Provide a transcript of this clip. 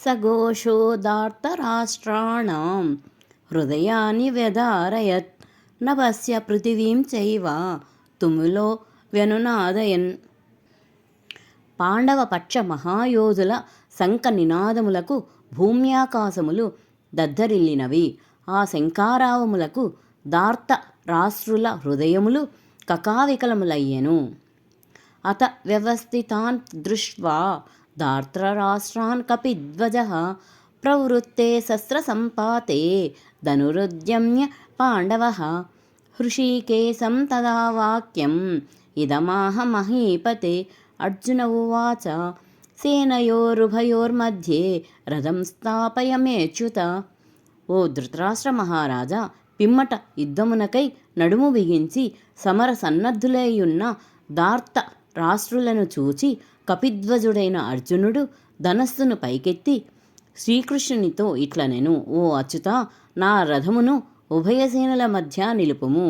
సఘోషోదార్తరాష్ట్రాణం హృదయాన్ని వ్యధారయత్ నభస్య పృథివీం చైవ తుములో వ్యనునాదయన్. పాండవ పక్ష మహాయోధుల శంఖ నినాదములకు భూమ్యాకాశములు దద్దరిల్లినవి. ఆ శంఖారావములకు దార్త రాష్ట్రుల హృదయములు కకావికలములయ్యెను. అత వ్యవస్థితాన్ దృష్ట్వా దార్తరాష్ట్రాన్ కపిధ్వజః ప్రవృత్తే శస్త్రసంపాతే ధనురుద్యమ్య పాండవః. హృషీకేశం తదా వాక్యం ఇదమాహ మహీపతే. అర్జున ఉవాచ సేనయోరుభయోర్मध्ये రథం స్థాపయమేచ్యుత. ఓ ధృతరాష్ట్ర మహారాజా, పిమ్మట యుద్ధమునకై నడుము బిగించి సమర సన్నద్ధులైయున్న దార్త రాష్ట్రులను చూచి కపిధ్వజుడైన అర్జునుడు ధనస్సును పైకెత్తి శ్రీకృష్ణునితో ఇట్లనెను: ఓ అచ్యుత, నా రథమును ఉభయసేనల మధ్య నిలుపుము.